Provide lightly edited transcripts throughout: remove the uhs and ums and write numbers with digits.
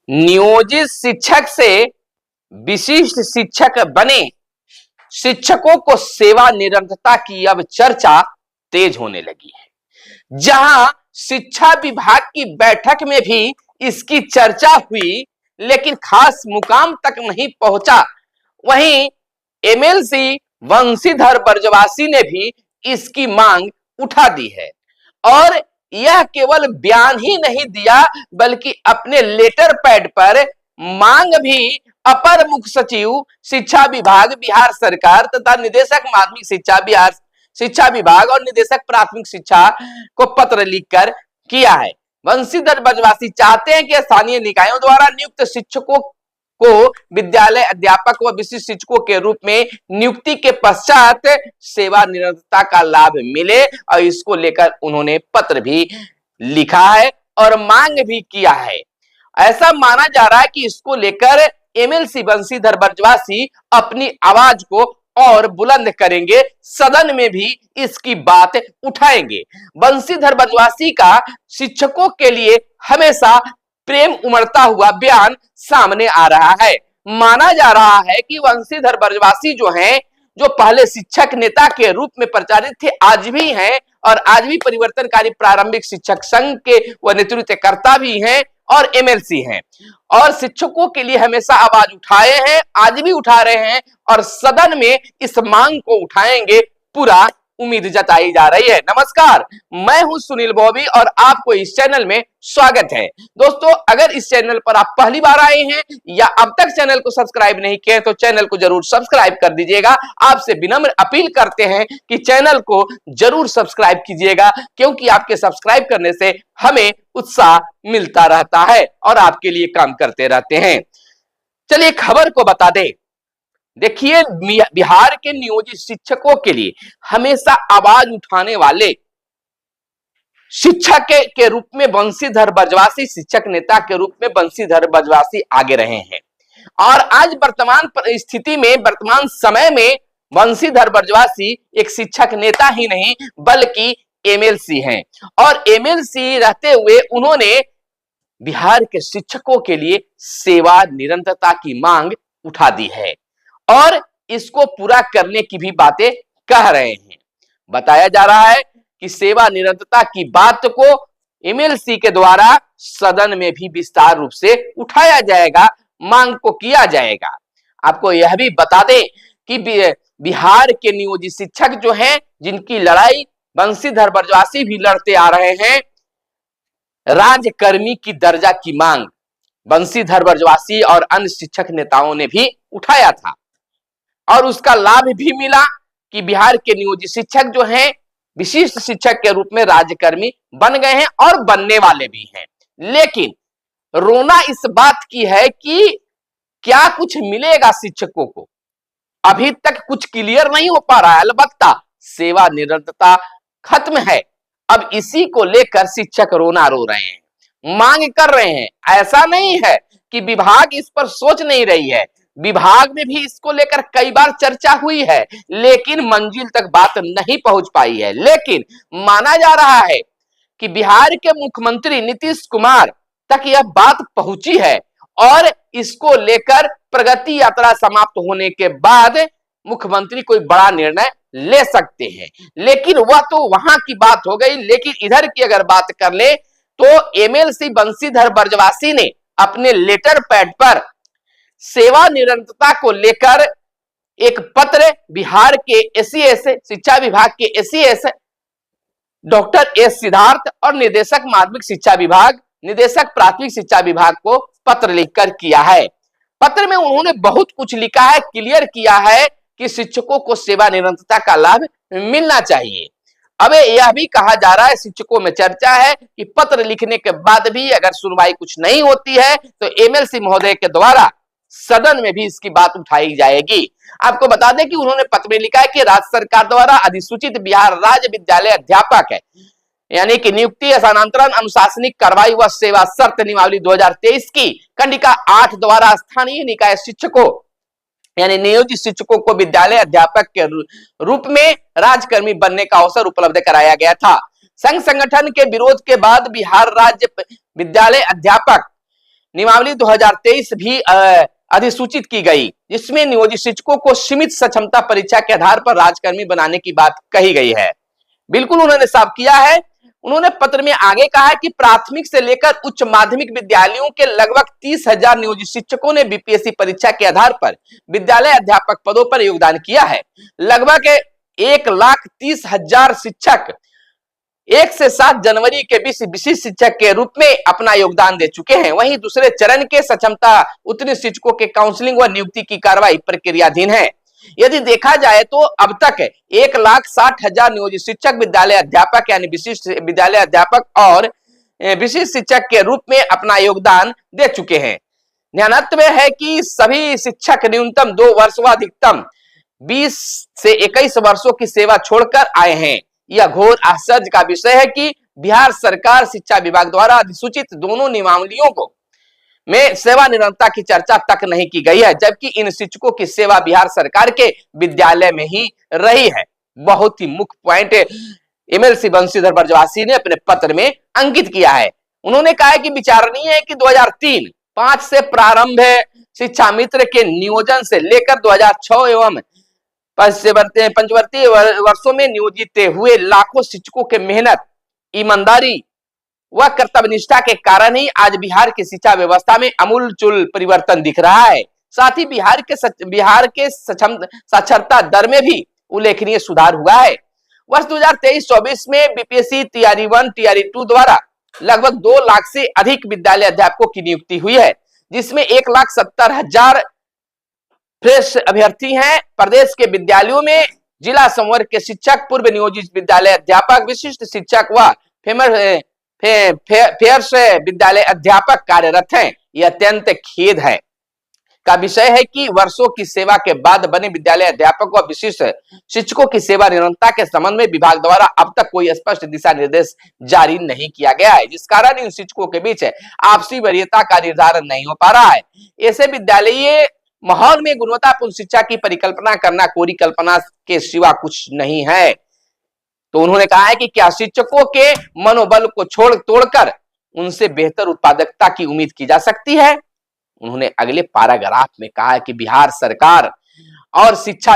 नियोजित शिक्षक से विशिष्ट शिक्षक बने शिक्षकों को सेवा निरंतरता की अब चर्चा तेज होने लगी है। जहां शिक्षा विभाग की बैठक में भी इसकी चर्चा हुई, लेकिन खास मुकाम तक नहीं पहुंचा, वहीं एमएलसी वंशीधर बर्जवासी ने भी इसकी मांग उठा दी है और यह केवल बयान ही नहीं दिया बल्कि अपने लेटर पैड पर मांग भी अपर मुख्य सचिव शिक्षा विभाग बिहार सरकार तथा निदेशक माध्यमिक शिक्षा बिहार शिक्षा विभाग और निदेशक प्राथमिक शिक्षा को पत्र लिखकर किया है। वंशीधर बर्जवासी चाहते हैं कि स्थानीय निकायों द्वारा नियुक्त शिक्षकों को विद्यालय अध्यापक व विशिष्ट शिक्षकों के रूप में नियुक्ति के पश्चात सेवा निरंतरता का लाभ मिले और इसको लेकर उन्होंने पत्र भी लिखा है और मांग भी किया है। ऐसा माना जा रहा है कि इसको लेकर एमएलसी वंशीधर बर्जवासी अपनी आवाज को और बुलंद करेंगे, सदन में भी इसकी बात उठाएंगे। वंशीधर बर्जवासी का शिक्षकों के लिए हमेशा प्रेम उमड़ता हुआ बयान सामने आ रहा है। माना जा रहा है कि वंशीधर बर्जवासी जो हैं, जो पहले शिक्षक नेता के रूप में प्रचारित थे, आज भी हैं और आज भी परिवर्तनकारी प्रारंभिक शिक्षक संघ के वह नेतृत्वकर्ता भी हैं और एमएलसी हैं और शिक्षकों के लिए हमेशा आवाज उठाए हैं, आज भी उठा रहे हैं और सदन में इस मांग को उठाएंगे, पूरा उम्मीद जताई जा रही है। नमस्कार, मैं हूं सुनील बॉबी और आपको इस चैनल में स्वागत है। दोस्तों, अगर इस चैनल पर आप पहली बार आए हैं या अब तक चैनल को सब्सक्राइब नहीं किए तो चैनल को जरूर सब्सक्राइब कर दीजिएगा। आपसे विनम्र अपील करते हैं कि चैनल को जरूर सब्सक्राइब कीजिएगा, क्योंकि आपके सब्सक्राइब करने से हमें उत्साह मिलता रहता है और आपके लिए काम करते रहते हैं। चलिए खबर को बता दें। देखिए, बिहार के नियोजित शिक्षकों के लिए हमेशा आवाज उठाने वाले शिक्षक के रूप में वंशीधर बर्जवासी, शिक्षक नेता के रूप में वंशीधर बर्जवासी आगे रहे हैं और आज वर्तमान स्थिति में, वर्तमान समय में वंशीधर बर्जवासी एक शिक्षक नेता ही नहीं बल्कि एमएलसी हैं और एमएलसी रहते हुए उन्होंने बिहार के शिक्षकों के लिए सेवा निरंतरता की मांग उठा दी है और इसको पूरा करने की भी बातें कह रहे हैं। बताया जा रहा है कि सेवा निरंतरता की बात को एमएलसी के द्वारा सदन में भी विस्तार रूप से उठाया जाएगा, मांग को किया जाएगा। आपको यह भी बता दें कि बिहार के नियोजित शिक्षक जो हैं, जिनकी लड़ाई वंशीधर बर्जवासी भी लड़ते आ रहे हैं, राज्यकर्मी की दर्जा की मांग वंशीधर बर्जवासी और अन्य शिक्षक नेताओं ने भी उठाया था और उसका लाभ भी मिला कि बिहार के नियोजित शिक्षक जो हैं विशिष्ट शिक्षक के रूप में राज्यकर्मी बन गए हैं और बनने वाले भी हैं। लेकिन रोना इस बात की है कि क्या कुछ मिलेगा शिक्षकों को, अभी तक कुछ क्लियर नहीं हो पा रहा है। अलबत्ता सेवा निरंतरता खत्म है, अब इसी को लेकर शिक्षक रोना रो रहे हैं, मांग कर रहे हैं। ऐसा नहीं है कि विभाग इस पर सोच नहीं रही है, विभाग में भी इसको लेकर कई बार चर्चा हुई है, लेकिन मंजिल तक बात नहीं पहुंच पाई है। लेकिन माना जा रहा है कि बिहार के मुख्यमंत्री नीतीश कुमार तक यह बात पहुंची है और इसको लेकर प्रगति यात्रा समाप्त होने के बाद मुख्यमंत्री कोई बड़ा निर्णय ले सकते हैं। लेकिन वह तो वहां की बात हो गई, लेकिन इधर की अगर बात कर ले तो एमएलसी वंशीधर बर्जवासी ने अपने लेटर पैड पर सेवा निरंतरता को लेकर एक पत्र बिहार के एसीएस शिक्षा विभाग के एसीएस डॉक्टर एस सिद्धार्थ और निदेशक माध्यमिक शिक्षा विभाग, निदेशक प्राथमिक शिक्षा विभाग को पत्र लिखकर किया है। पत्र में उन्होंने बहुत कुछ लिखा है, क्लियर किया है कि शिक्षकों को सेवा निरंतरता का लाभ मिलना चाहिए। अब यह भी कहा जा रहा है, शिक्षकों में चर्चा है कि पत्र लिखने के बाद भी अगर सुनवाई कुछ नहीं होती है तो एमएलसी महोदय के द्वारा सदन में भी इसकी बात उठाई जाएगी। आपको बता दें कि उन्होंने पत्र में लिखा है कि राज्य सरकार द्वारा अधिसूचित बिहार राज्य विद्यालय अध्यापक है यानी कि नियुक्ति, स्थानांतरण, अनुशासनिक कार्रवाई व सेवा शर्त नियमावली 2023 की खंडिका 8 द्वारा स्थानीय निकाय शिक्षकों यानी नियोजित शिक्षकों को विद्यालय अध्यापक के रूप में राज्यकर्मी बनने का अवसर उपलब्ध कराया गया था। संघ संगठन के विरोध के बाद बिहार राज्य विद्यालय अध्यापक नियमावली 2023 भी अधिसूचित की गई, जिसमें नियोजित शिक्षकों को सीमित सक्षमता परीक्षा के आधार पर राजकर्मी बनाने की बात कही गई है। बिल्कुल उन्होंने साफ किया है। उन्होंने पत्र में आगे कहा है कि प्राथमिक से लेकर उच्च माध्यमिक विद्यालयों के लगभग 30,000 नियोजित शिक्षकों ने बीपीएससी परीक्षा के आधार पर विद्यालय अध्यापक पदों पर योगदान किया है। लगभग 1,30,000 शिक्षक 1 से 7 जनवरी के बीच विशिष्ट शिक्षक के रूप में अपना योगदान दे चुके हैं। वहीं दूसरे चरण के सक्षमता उत्तीर्ण शिक्षकों के काउंसलिंग व नियुक्ति की कार्रवाई प्रक्रियाधीन है। यदि देखा जाए तो अब तक 1,60,000 नियोजित शिक्षक विद्यालय अध्यापक यानी विशिष्ट विद्यालय अध्यापक और विशिष्ट शिक्षक के रूप में अपना योगदान दे चुके हैं। ध्यानात्मक है कि सभी शिक्षक न्यूनतम 2 वर्ष व अधिकतम 20 से 21 वर्षों की सेवा छोड़कर आए हैं। यह घोर आश्चर्य का विषय है कि बिहार सरकार शिक्षा विभाग द्वारा अधिसूचित दोनों नियमावलियों को में सेवा निरंतरता की चर्चा तक नहीं की गई है, जबकि इन शिक्षकों की सेवा बिहार सरकार के विद्यालय में ही रही है। बहुत ही मुख्य पॉइंट एमएलसी बंशीधर ब्रजवासी ने अपने पत्र में अंकित किया है। उन्होंने कहा है कि विचारणीय है कि 2003-05 से प्रारंभ शिक्षा मित्र के नियोजन से लेकर 2006 एवं पंचवर्ती वर्षों में नियोजित हुए लाखों शिक्षकों के मेहनत, ईमानदारी व कर्तव्यनिष्ठा के कारण ही आज बिहार की शिक्षा व्यवस्था में अमूलचूल परिवर्तन दिख रहा है। साथ ही बिहार के साक्षरता दर में भी उल्लेखनीय सुधार हुआ है। वर्ष 2023-24 में बीपीएससी टीआरई 1 टीआरई 2 द्वारा लगभग 2 लाख से अधिक विद्यालय अध्यापकों की नियुक्ति हुई है, जिसमें 1,70,000 फ्रेश अभ्यर्थी हैं। प्रदेश के विद्यालयों में जिला संवर्ग के शिक्षक, पूर्व नियोजित विद्यालय अध्यापक, विशिष्ट शिक्षक व फेयर्स विद्यालय अध्यापक कार्यरत हैं। यह अत्यंत खेद है का विषय है कि वर्षों की सेवा के बाद बने विद्यालय अध्यापक व विशिष्ट शिक्षकों की सेवा निरंतरता के संबंध में विभाग द्वारा अब तक कोई स्पष्ट दिशा निर्देश जारी नहीं किया गया है, जिस कारण इन शिक्षकों के बीच आपसी वरीयता का निर्धारण नहीं हो पा रहा है। ऐसे विद्यालयीय माहौल में गुणवत्तापूर्ण शिक्षा की परिकल्पना करना कोरी कल्पना के सिवा कुछ नहीं है। तो उन्होंने कहा है कि क्या शिक्षकों के मनोबल को तोड़कर उनसे बेहतर उत्पादकता की उम्मीद की जा सकती है। उन्होंने अगले पैराग्राफ में कहा है कि बिहार सरकार और शिक्षा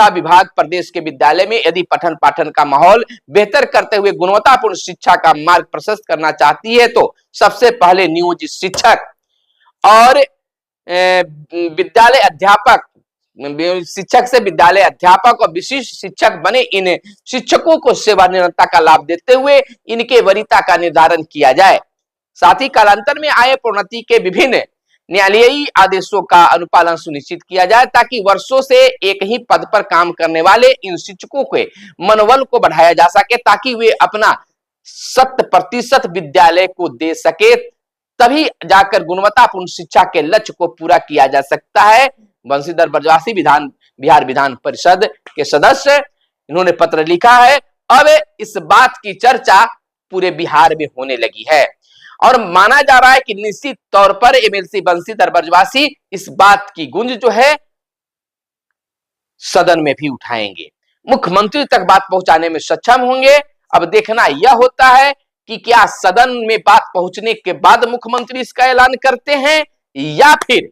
विभाग प्रदेश के विद्यालय में यदि पठन पाठन का माहौल बेहतर करते हुए गुणवत्तापूर्ण शिक्षा का मार्ग प्रशस्त करना चाहती है तो सबसे पहले नियोजित शिक्षक और विद्यालय अध्यापक, शिक्षक से विद्यालय अध्यापक और विशिष्ट शिक्षक बने इन शिक्षकों को सेवा निरंतरता का लाभ देते हुए इनके वरीयता का निर्धारण किया जाए। साथ ही कालांतर में आए प्रोन्नति के विभिन्न न्यायालयीय आदेशों का अनुपालन सुनिश्चित किया जाए, ताकि वर्षों से एक ही पद पर काम करने वाले इन शिक्षकों के मनोबल को बढ़ाया जा सके, ताकि वे अपना 100% विद्यालय को दे सके, तभी जाकर गुणवत्तापूर्ण शिक्षा के लक्ष्य को पूरा किया जा सकता है। बंशीधर ब्रजवासी बिहार विधान परिषद के सदस्य, इन्होंने पत्र लिखा है। अब इस बात की चर्चा पूरे बिहार में होने लगी है और माना जा रहा है कि निश्चित तौर पर एमएलसी बंशीधर ब्रजवासी इस बात की गूंज जो है सदन में भी उठाएंगे, मुख्यमंत्री तक बात पहुंचाने में सक्षम होंगे। अब देखना यह होता है कि क्या सदन में बात पहुंचने के बाद मुख्यमंत्री इसका ऐलान करते हैं या फिर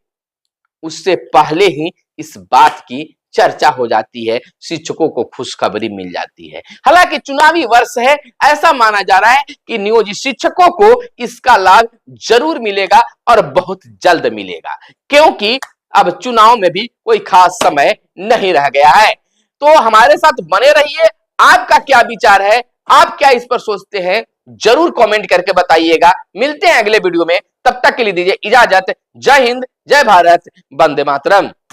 उससे पहले ही इस बात की चर्चा हो जाती है, शिक्षकों को खुशखबरी मिल जाती है। हालांकि चुनावी वर्ष है, ऐसा माना जा रहा है कि नियोजित शिक्षकों को इसका लाभ जरूर मिलेगा और बहुत जल्द मिलेगा, क्योंकि अब चुनाव में भी कोई खास समय नहीं रह गया है। तो हमारे साथ बने रहिए। आपका क्या विचार है, आप क्या इस पर सोचते हैं, जरूर कमेंट करके बताइएगा। मिलते हैं अगले वीडियो में, तब तक के लिए दीजिए इजाजत। जय हिंद, जय भारत, वंदे मातरम।